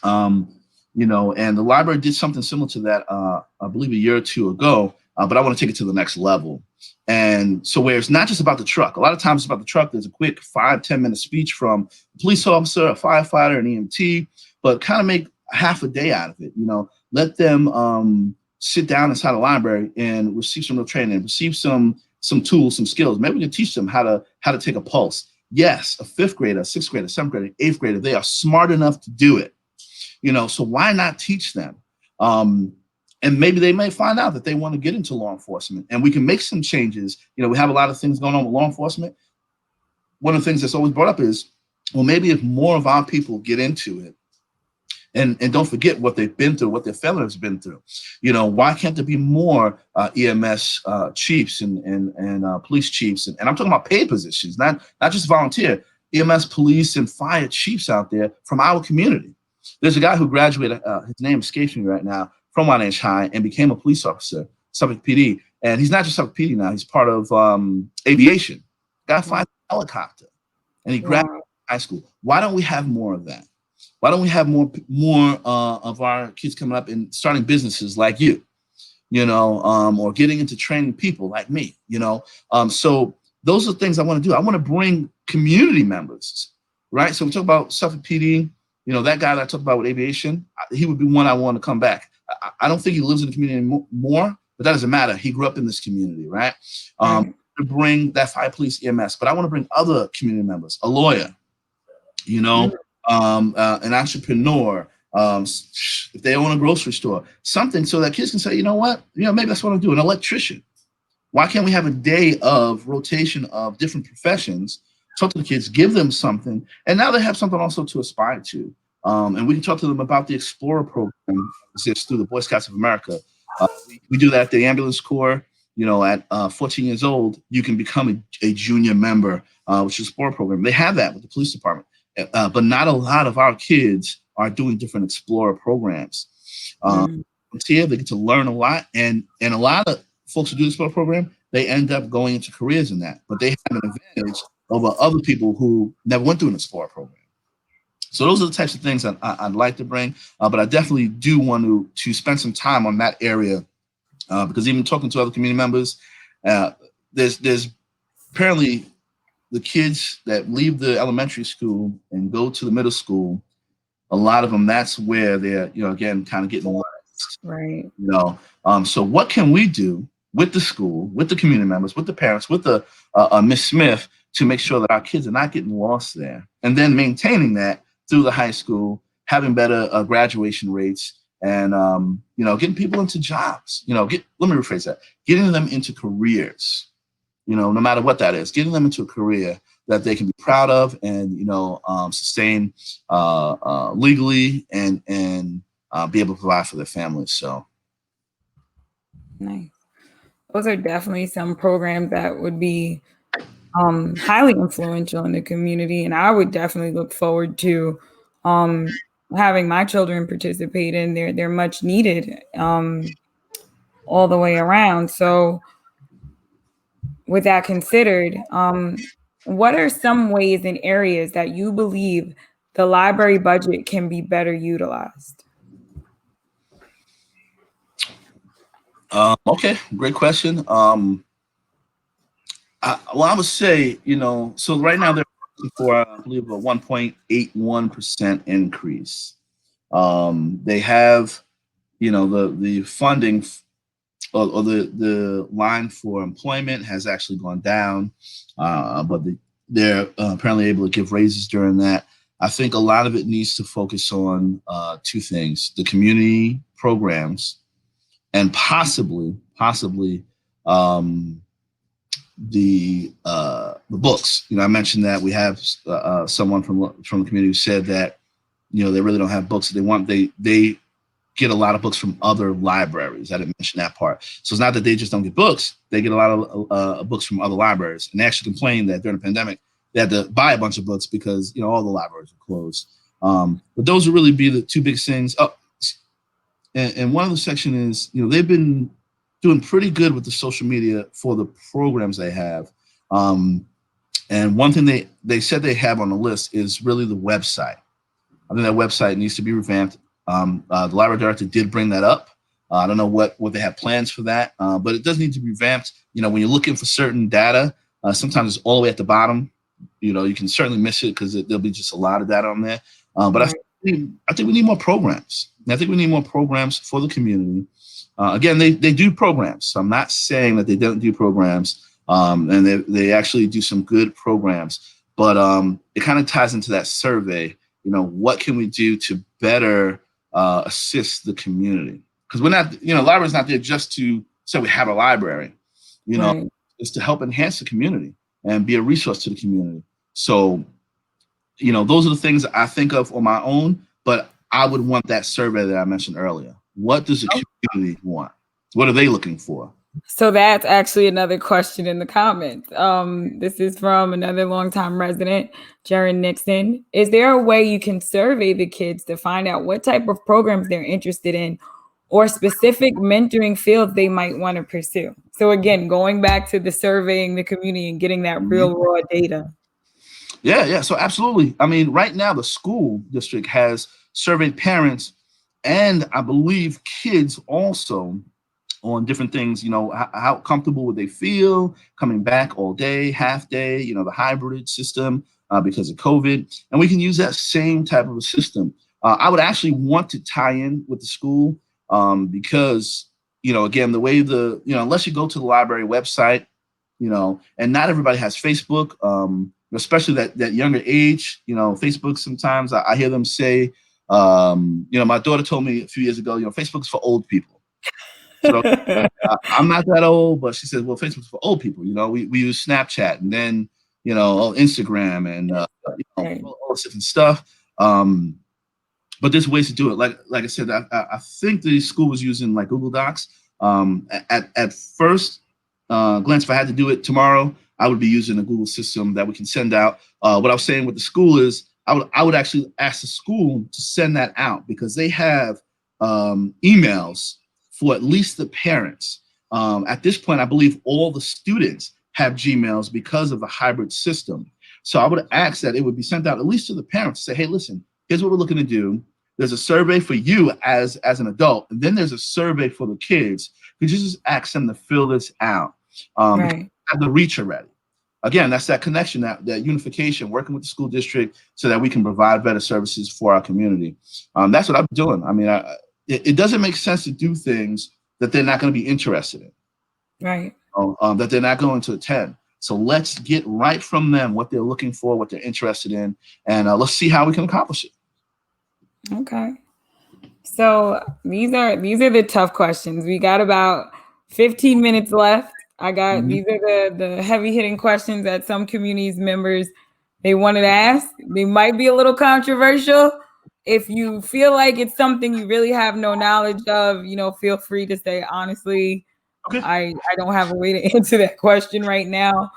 [SPEAKER 2] and the library did something similar to that, I believe a year or two ago, but I want to take it to the next level. And so where it's not just about the truck, a lot of times it's about the truck. There's a quick 5-10 minute speech from a police officer, a firefighter, an EMT, but kind of make half a day out of it. Let them sit down inside the library and receive some real training, receive some tools, some skills. Maybe we can teach them how to take a pulse. Yes, a 5th grader, 6th grader, 7th grader, 8th grader, they are smart enough to do it. So why not teach them? And maybe they may find out that they want to get into law enforcement, and we can make some changes. We have a lot of things going on with law enforcement. One of the things that's always brought up is, well, maybe if more of our people get into it, and don't forget what they've been through, what their families have been through. Why can't there be more EMS chiefs and police chiefs? And I'm talking about paid positions, not just volunteer. EMS, police, and fire chiefs out there from our community. There's a guy who graduated, his name escapes me right now, from Wyandanch High, and became a police officer, Suffolk PD. And he's not just Suffolk PD now, he's part of aviation. Guy flies a helicopter, and he graduated high school. Why don't we have more of that? Why don't we have more of our kids coming up and starting businesses like you, or getting into training people like me, So those are things I want to do. I want to bring community members, right? So we talk about Suffolk PD, that guy that I talked about with aviation, he would be one I want to come back. I don't think he lives in the community anymore, but that doesn't matter. He grew up in this community, right? To bring that fire, police, EMS, but I want to bring other community members, a lawyer, an entrepreneur, if they own a grocery store, something so that kids can say, maybe that's what I do. An electrician. Why can't we have a day of rotation of different professions? Talk to the kids, give them something, and now they have something also to aspire to. And we can talk to them about the Explorer program that exists through the Boy Scouts of America. We do that at the ambulance corps. At 14 years old, you can become a junior member, which is the Explorer program. They have that with the police department. But not a lot of our kids are doing different Explorer programs. Here, they get to learn a lot, and a lot of folks who do the Explorer program, they end up going into careers in that. But they have an advantage over other people who never went through an Explorer program. So those are the types of things that I'd like to bring, but I definitely do want to spend some time on that area, because even talking to other community members, there's apparently the kids that leave the elementary school and go to the middle school, a lot of them, that's where they're, again, kind of getting lost.
[SPEAKER 1] Right.
[SPEAKER 2] So what can we do with the school, with the community members, with the parents, with the Miss Smith, to make sure that our kids are not getting lost there, and then maintaining that through the high school, having better graduation rates, and getting people into jobs. Let me rephrase that: getting them into careers. No matter what that is, getting them into a career that they can be proud of and sustain legally and be able to provide for their families. So
[SPEAKER 1] nice. Those are definitely some programs that would be highly influential in the community, and I would definitely look forward to having my children participate in. They're much needed all the way around. So with that considered, what are some ways and areas that you believe the library budget can be better utilized?
[SPEAKER 2] Okay, great question. I would say, so right now they're looking for, I believe, a 1.81% increase. They have, the funding or the line for employment has actually gone down, but they're apparently able to give raises during that. I think a lot of it needs to focus on two things: the community programs, and possibly um, the books. I mentioned that we have someone from the community who said that they really don't have books that they want. They get a lot of books from other libraries. I didn't mention that part. So it's not that they just don't get books; they get a lot of books from other libraries. And they actually complained that during the pandemic they had to buy a bunch of books because all the libraries were closed. But those would really be the two big things. Oh, and one of the section is they've been doing pretty good with the social media for the programs they have. And one thing they said they have on the list is really the website. I think that website needs to be revamped. The library director did bring that up. I don't know what they have plans for that, but it does need to be revamped. When you're looking for certain data, sometimes it's all the way at the bottom. You can certainly miss it because there'll be just a lot of data on there. But right. I think we need more programs. And I think we need more programs for the community. Again, they do programs. So I'm not saying that they don't do programs, and they actually do some good programs. But it kind of ties into that survey. What can we do to better assist the community? Because we're not, library's not there just to say we have a library. Right. It's to help enhance the community and be a resource to the community. So, those are the things I think of on my own. But I would want that survey that I mentioned earlier. What does the community want? What are they looking for?
[SPEAKER 1] So that's actually another question in the comments. This is from another longtime resident, Jaron Nixon. Is there a way you can survey the kids to find out what type of programs they're interested in or specific mentoring fields they might want to pursue? So again, going back to the surveying the community and getting that real raw data.
[SPEAKER 2] Yeah. So absolutely. I mean, right now the school district has surveyed parents and I believe kids also on different things, how comfortable would they feel coming back all day, half day, the hybrid system because of COVID. And we can use that same type of a system. I would actually want to tie in with the school because, again, the way unless you go to the library website, and not everybody has Facebook, especially that younger age, Facebook sometimes I hear them say, my daughter told me a few years ago, Facebook's for old people. So I'm not that old, but she says, well, Facebook's for old people. We use Snapchat and then, Instagram and all this different stuff. But there's ways to do it. Like I said, I think the school was using like Google Docs. At first glance, if I had to do it tomorrow, I would be using a Google system that we can send out. What I was saying with the school is I would actually ask the school to send that out because they have emails for at least the parents. At this point, I believe all the students have Gmails because of the hybrid system. So I would ask that it would be sent out at least to the parents to say, hey, listen, here's what we're looking to do. There's a survey for you as an adult, and then there's a survey for the kids. You just ask them to fill this out. Right. Have the reach already. Again, that's that connection, that unification, working with the school district so that we can provide better services for our community. That's what I'm doing. I mean, it doesn't make sense to do things that they're not going to be interested in.
[SPEAKER 1] Right.
[SPEAKER 2] That they're not going to attend. So let's get right from them what they're looking for, what they're interested in, and let's see how we can accomplish it.
[SPEAKER 1] Okay. So these are the tough questions. We got about 15 minutes left. I got these are the heavy hitting questions that some communities members they wanted to ask. They might be a little controversial. If you feel like it's something you really have no knowledge of, feel free to say, honestly, okay. I don't have a way to answer that question right now.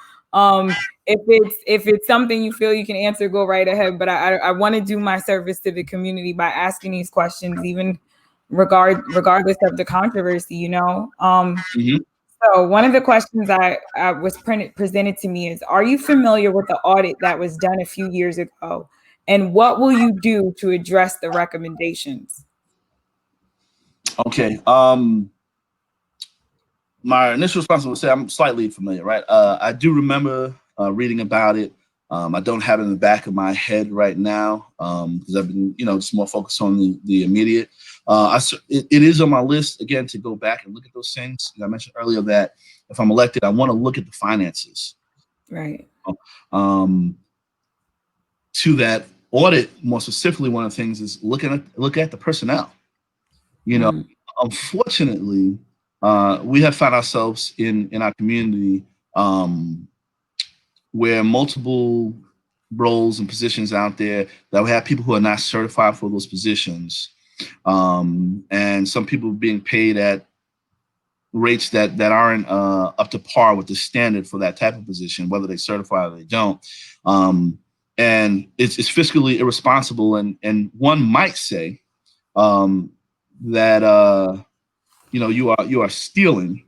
[SPEAKER 1] If it's something you feel you can answer, go right ahead. But I want to do my service to the community by asking these questions, even regardless of the controversy, So one of the questions I was presented to me is, are you familiar with the audit that was done a few years ago? And what will you do to address the recommendations?
[SPEAKER 2] Okay. My initial response would say I'm slightly familiar, right? I do remember reading about it. I don't have it in the back of my head right now because I've been, just more focused on the immediate. It is on my list again to go back and look at those things. I mentioned earlier that if I'm elected, I want to look at the finances.
[SPEAKER 1] Right.
[SPEAKER 2] Um, to that audit, more specifically, one of the things is look at the personnel. Unfortunately, we have found ourselves in our community where multiple roles and positions out there that we have people who are not certified for those positions, and some people being paid at rates that aren't up to par with the standard for that type of position, whether they certify or they don't. And it's fiscally irresponsible, and one might say that you are stealing,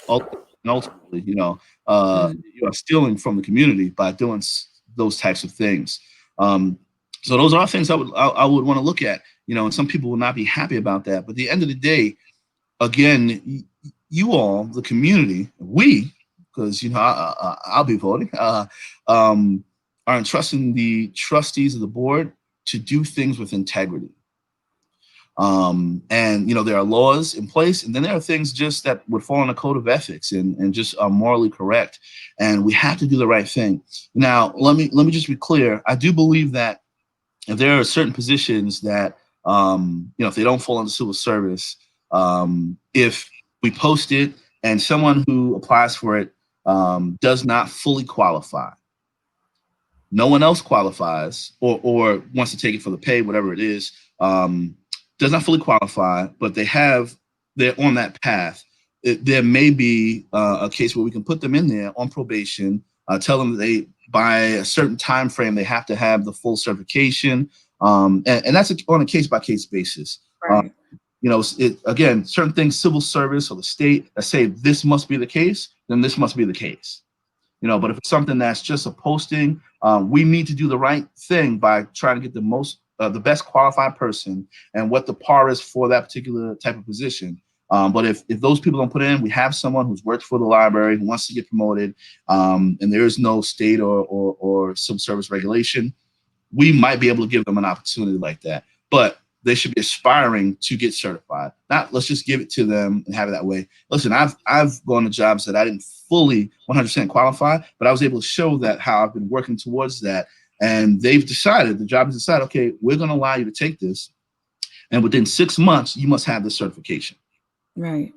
[SPEAKER 2] ultimately, you are stealing from the community by doing those types of things. So those are things I would want to look at, and some people will not be happy about that. But at the end of the day, again, you all, the community, we, because I'll be voting, are entrusting the trustees of the board to do things with integrity. And there are laws in place, and then there are things just that would fall in a code of ethics and just are morally correct. And we have to do the right thing. Now, let me just be clear. I do believe that if there are certain positions that if they don't fall under civil service, if we post it and someone who applies for it does not fully qualify, no one else qualifies or wants to take it for the pay, whatever it is, does not fully qualify, but they're on that path. There may be a case where we can put them in there on probation, tell them that by a certain time frame they have to have the full certification, and that's on a case-by-case basis.
[SPEAKER 1] Right.
[SPEAKER 2] Again, certain things, civil service or the state, say this must be the case, then this must be the case. But if it's something that's just a posting, we need to do the right thing by trying to get the best qualified person and what the par is for that particular type of position. But if those people don't put in, we have someone who's worked for the library who wants to get promoted, and there is no state or civil service regulation, we might be able to give them an opportunity like that. But they should be aspiring to get certified. Not let's just give it to them and have it that way. Listen, I've gone to jobs that I didn't fully 100% qualify, but I was able to show that how I've been working towards that. And the job has decided, okay, we're going to allow you to take this. And within 6 months, you must have the certification.
[SPEAKER 1] Right.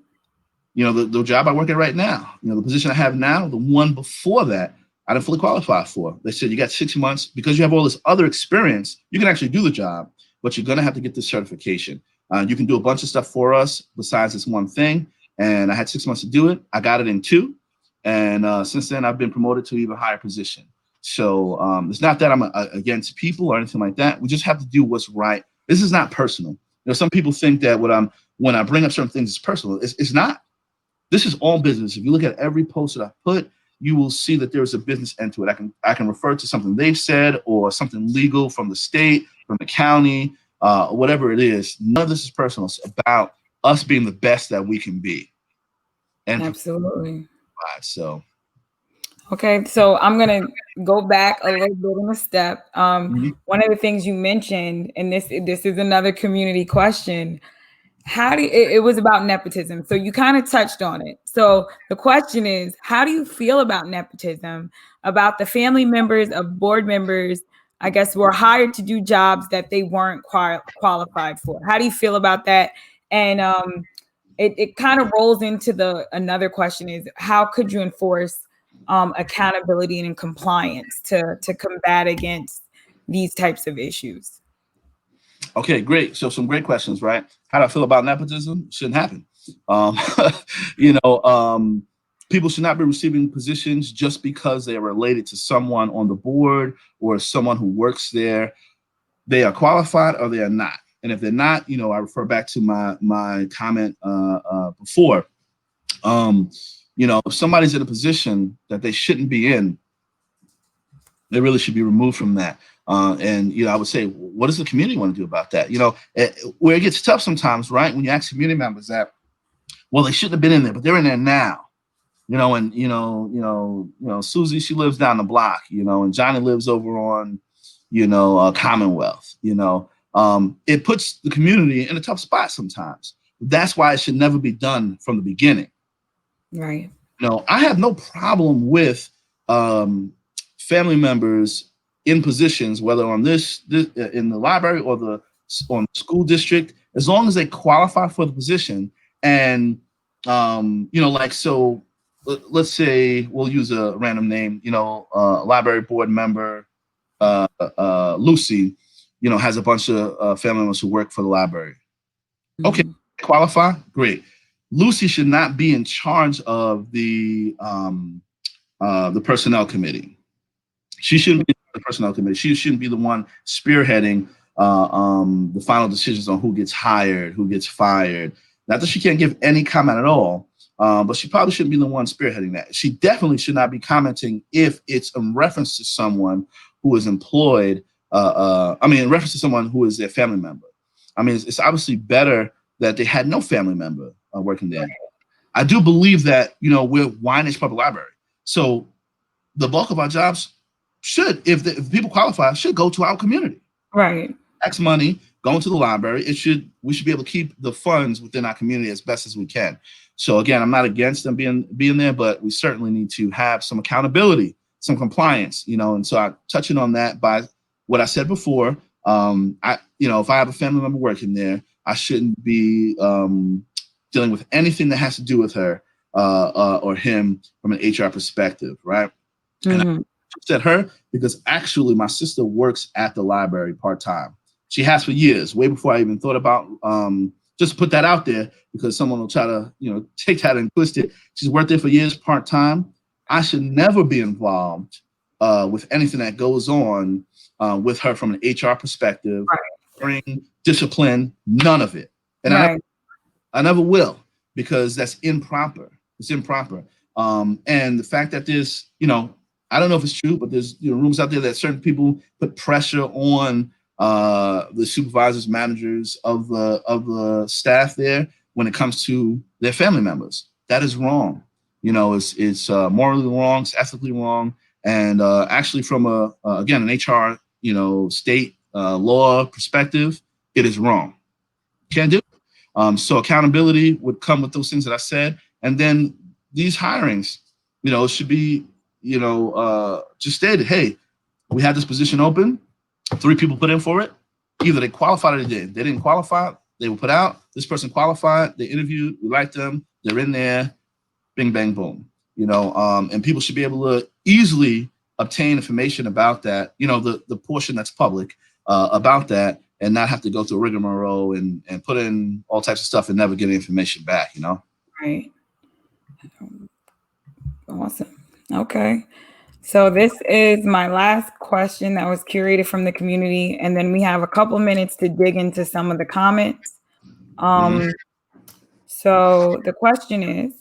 [SPEAKER 2] The job I work at right now, the position I have now, the one before that, I didn't fully qualify for. They said, you got 6 months because you have all this other experience. You can actually do the job, but you're going to have to get this certification. You can do a bunch of stuff for us besides this one thing. And I had 6 months to do it. I got it in 2. And since then, I've been promoted to an even higher position. So it's not that I'm against people or anything like that. We just have to do what's right. This is not personal. Some people think that when I bring up certain things, it's personal. It's not. This is all business. If you look at every post that I put, you will see that there's a business end to it. I can refer to something they've said or something legal from the state, from the county, whatever it is. None of this is personal. It's about us being the best that we can be. And
[SPEAKER 1] absolutely.
[SPEAKER 2] So.
[SPEAKER 1] Okay, so I'm gonna go back a little bit in a step. One of the things you mentioned, and this is another community question. It was about nepotism. So you kind of touched on it. So the question is, how do you feel about nepotism, about the family members of board members, I guess, were hired to do jobs that they weren't qualified for? How do you feel about that? And it kind of rolls into another question is, how could you enforce accountability and compliance to combat against these types of issues?
[SPEAKER 2] Okay, great. So some great questions, right? How do I feel about nepotism? Shouldn't happen. People should not be receiving positions just because they are related to someone on the board or someone who works there. They are qualified or they are not. And if they're not, I refer back to my comment before. If somebody's in a position that they shouldn't be in, they really should be removed from that. And I would say, what does the community want to do about that? Where it gets tough sometimes, right? When you ask community members that, well, they shouldn't have been in there, but they're in there now. Susie, she lives down the block, and Johnny lives over on, Commonwealth. It puts the community in a tough spot sometimes. That's why it should never be done from the beginning.
[SPEAKER 1] Right.
[SPEAKER 2] I have no problem with family members in positions, whether on this in the library or on the school district, as long as they qualify for the position. And let's say we'll use a random name, library board member Lucy, has a bunch of family members who work for the library. Okay, qualify, great. Lucy should not be in charge of the personnel committee. She shouldn't be the personnel committee. She shouldn't be the one spearheading the final decisions on who gets hired, who gets fired. Not that she can't give any comment at all, but she probably shouldn't be the one spearheading that. She definitely should not be commenting if it's in reference to someone who is employed. In reference to someone who is their family member. It's obviously better that they had no family member working there. I do believe that, we're Wyandanch Public Library. So the bulk of our jobs should, if people qualify, should go to our community.
[SPEAKER 1] Right.
[SPEAKER 2] Tax money going to the library. We should be able to keep the funds within our community as best as we can. So again, I'm not against them being there, but we certainly need to have some accountability, some compliance, and so I'm touching on that by what I said before. If I have a family member working there, I shouldn't be dealing with anything that has to do with her or him from an HR perspective, right? And I said her because actually my sister works at the library part-time. She has for years, way before I even thought about just put that out there, because someone will try to take that and twist it. She's worked there for years part-time. I should never be involved with anything that goes on with her from an HR perspective, bring discipline, none of it. And I never will, because that's improper. It's improper. And the fact that there's, I don't know if it's true, but there's rumors out there that certain people put pressure on the supervisors, managers of the staff there when it comes to their family members. That is wrong. It's morally wrong, it's ethically wrong, and actually from an HR state law perspective, it is wrong. Can't do it. So accountability would come with those things that I said, and then these hirings, should be just stated. Hey, we had this position open. 3 people put in for it. Either they qualified or they didn't. They didn't qualify, they were put out. This person qualified, they interviewed, we liked them, they're in there, bing, bang, boom. And people should be able to easily obtain information about that, the portion that's public about that, and not have to go through a rigmarole and put in all types of stuff and never get information back,
[SPEAKER 1] Right. Awesome. Okay. So this is my last question that was curated from the community, and then we have a couple minutes to dig into some of the comments. So the question is,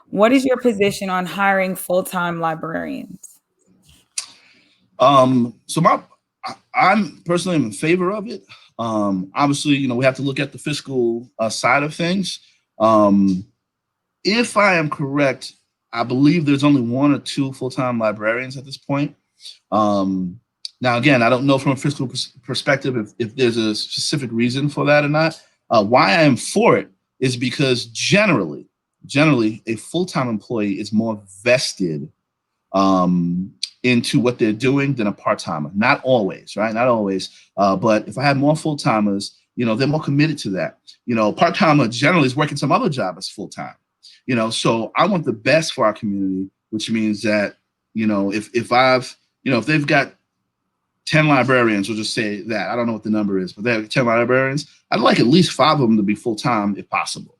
[SPEAKER 1] what is your position on hiring full-time librarians?
[SPEAKER 2] So I'm personally in favor of it. Obviously, we have to look at the fiscal side of things. If I am correct, I believe there's only 1 or 2 full-time librarians at this point. Now, again, I don't know from a fiscal perspective if there's a specific reason for that or not. Why I am for it is because generally, a full-time employee is more vested into what they're doing than a part-timer. Not always, right? Not always. But if I have more full-timers, they're more committed to that. Part-timer generally is working some other job as full-time. So I want the best for our community, which means that, if they've got 10 librarians, we'll just say that. I don't know what the number is, but they have 10 librarians. I'd like at least 5 of them to be full-time if possible.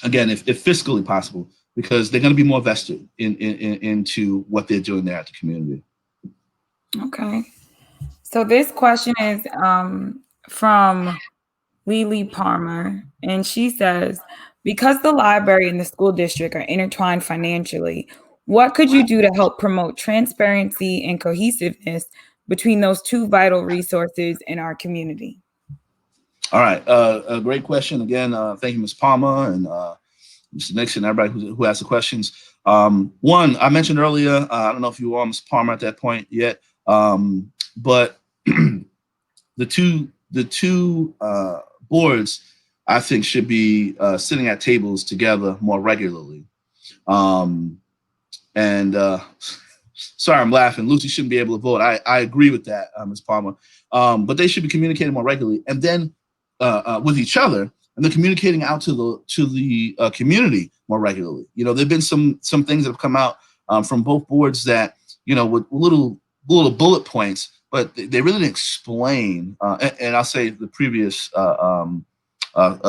[SPEAKER 2] Again, if fiscally possible, because they're going to be more vested into what they're doing there at the community.
[SPEAKER 1] Okay. So this question is from Lily Palmer, and she says, Because the library and the school district are intertwined financially, what could you do to help promote transparency and cohesiveness between those two vital resources in our community?
[SPEAKER 2] All right, a great question again. Thank you, Ms. Palmer and Mr. Nixon, everybody who asked the questions. One, I mentioned earlier, I don't know if you were on Ms. Palmer at that point yet, but the two boards, I think, should be sitting at tables together more regularly. Sorry, I'm laughing. Lucy shouldn't be able to vote. I agree with that, Ms. Palmer. But they should be communicating more regularly, and then with each other, and then communicating out to the community more regularly. You know, there've been some things that have come out from both boards that, you know, with little bullet points, but they really didn't explain. And I'll say the previous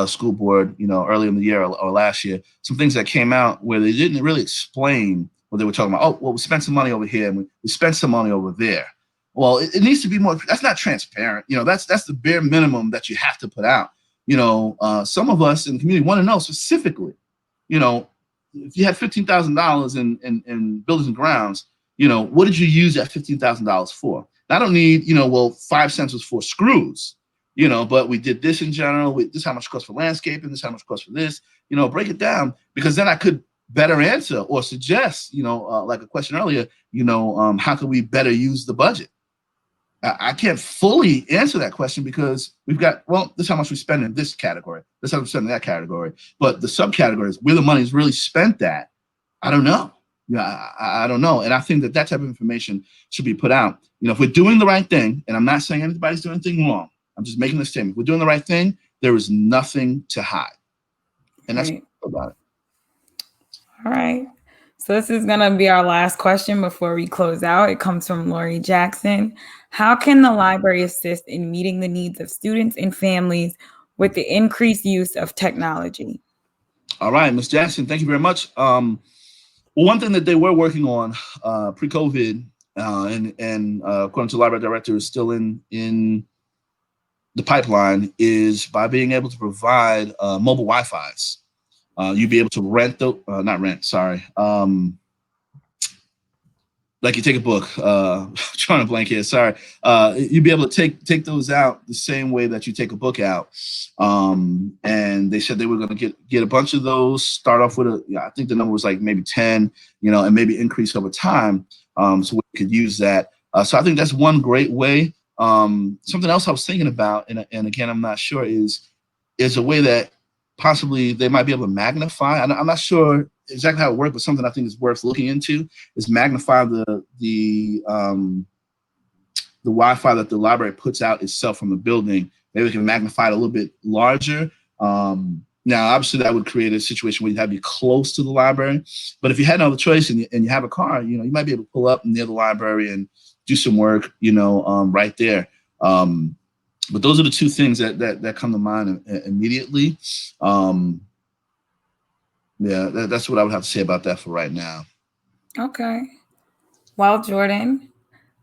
[SPEAKER 2] school board, you know, early in the year or last year, some things that came out where they didn't really explain what they were talking about. Oh, well, we spent some money over here and we spent some money over there. Well, it needs to be more. That's not transparent. You know, that's the bare minimum that you have to put out. You know, some of us in the community want to know specifically, you know, if you had $15,000 in buildings and grounds, you know, what did you use that $15,000 for? I don't need, you know, well, 5 cents was for screws, you know, but we did this in general. This is how much it costs for landscaping. This is how much it costs for this. You know, break it down, because then I could better answer or suggest, you know, like a question earlier, you know, how can we better use the budget? I can't fully answer that question because we've got, well, this is how much we spend in this category. This is how we spend in that category. But the subcategories, where the money is really spent at, I don't know. Yeah, I don't know. And I think that type of information should be put out. You know, if we're doing the right thing, and I'm not saying anybody's doing anything wrong, I'm just making a statement. If we're doing the right thing, there is nothing to hide. And that's
[SPEAKER 1] Right.
[SPEAKER 2] about it.
[SPEAKER 1] All right. So this is going to be our last question before we close out. It comes from Lori Jackson. How can the library assist in meeting the needs of students and families with the increased use of technology?
[SPEAKER 2] All right, Ms. Jackson, thank you very much. Well, one thing that they were working on pre-COVID, and according to the library director, is still in the pipeline, is by being able to provide mobile Wi-Fi's. You'd be able to rent like you take a book, trying to blank here, sorry. You'd be able to take those out the same way that you take a book out. And they said they were going to get a bunch of those, start off with I think the number was like maybe 10, you know, and maybe increase over time. So we could use that. So I think that's one great way. Something else I was thinking about, and again, I'm not sure, is a way that possibly they might be able to magnify. I'm not sure exactly how it works, but something I think is worth looking into is magnify the Wi-Fi that the library puts out itself from the building. Maybe we can magnify it a little bit larger. Now, obviously, that would create a situation where you have to be close to the library. But if you had no other choice and you have a car, you know, you might be able to pull up near the library and do some work, you know, right there. But those are the two things that come to mind immediately. Yeah, that's what I would have to say about that for right now.
[SPEAKER 1] Okay. Well, Jordan,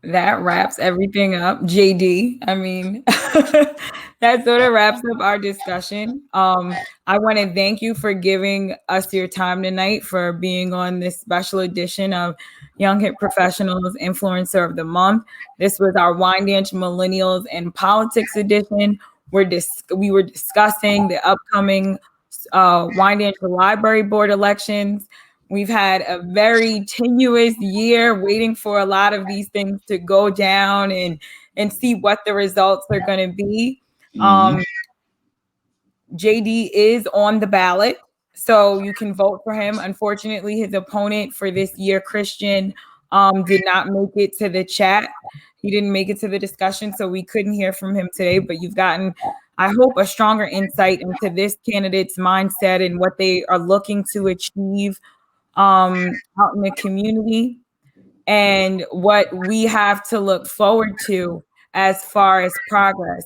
[SPEAKER 1] that wraps everything up. JD, I mean, that sort of wraps up our discussion. I want to thank you for giving us your time tonight, for being on this special edition of Young Hip Professionals Influencer of the Month. This was our Wyandanch Millennials and Politics edition. We were discussing the upcoming Wyandanch Library Board elections. We've had a very tenuous year waiting for a lot of these things to go down and see what the results are going to be. JD is on the ballot, so you can vote for him. Unfortunately, his opponent for this year, Christian, did not make it to the chat. He didn't make it to the discussion, so we couldn't hear from him today. But you've gotten, I hope, a stronger insight into this candidate's mindset and what they are looking to achieve out in the community, and what we have to look forward to as far as progress.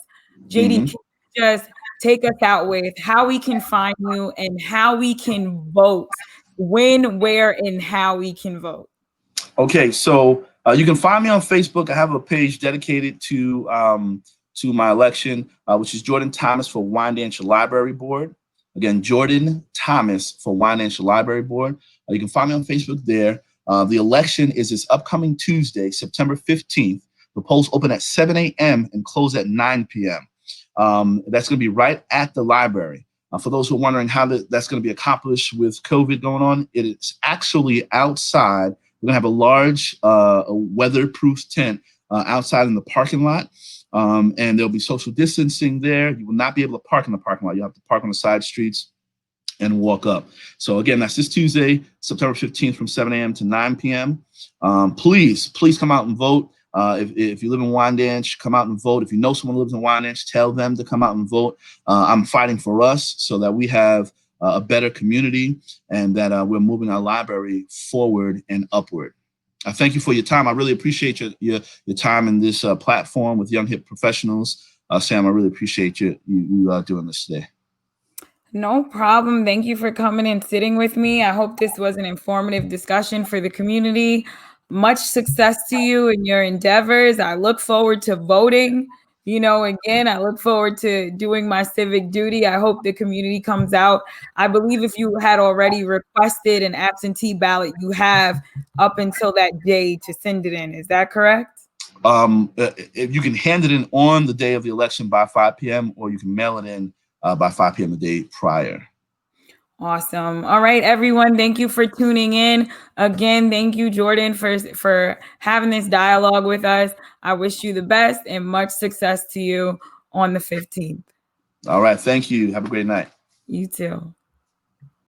[SPEAKER 1] JD, can you just take us out with how we can find you and how we can vote, when, where, and how we can vote?
[SPEAKER 2] Okay, so you can find me on Facebook. I have a page dedicated to my election, which is Jordan Thomas for Wyandanch Library Board. Again, Jordan Thomas for Wyandanch Library Board. You can find me on Facebook there. The election is this upcoming Tuesday, September 15th. The polls open at 7 a.m. and close at 9 p.m. That's going to be right at the library. For those who are wondering how that's going to be accomplished with COVID going on, it is actually outside. We're going to have a large weatherproof tent outside in the parking lot. And there'll be social distancing there. You will not be able to park in the parking lot. You'll have to park on the side streets and walk up. So again, that's this Tuesday, September 15th from 7 a.m. to 9 p.m. Please come out and vote. If you live in Wyandanch, come out and vote. If you know someone who lives in Wyandanch, tell them to come out and vote. I'm fighting for us so that we have a better community and that we're moving our library forward and upward. I thank you for your time. I really appreciate your time in this platform with Young Hip Professionals. Sam, I really appreciate you doing this today.
[SPEAKER 1] No problem. Thank you for coming and sitting with me. I hope this was an informative discussion for the community. Much success to you in your endeavors. I look forward to voting. Again, I look forward to doing my civic duty. I hope the community comes out. I believe if you had already requested an absentee ballot, you have up until that day to send it in. Is that correct?
[SPEAKER 2] If you can hand it in on the day of the election by 5 p.m. or you can mail it in by 5 p.m. the day prior.
[SPEAKER 1] Awesome. All right, everyone. Thank you for tuning in. Again, thank you, Jordan, for having this dialogue with us. I wish you the best and much success to you on the 15th.
[SPEAKER 2] All right. Thank you. Have a great night.
[SPEAKER 1] You too.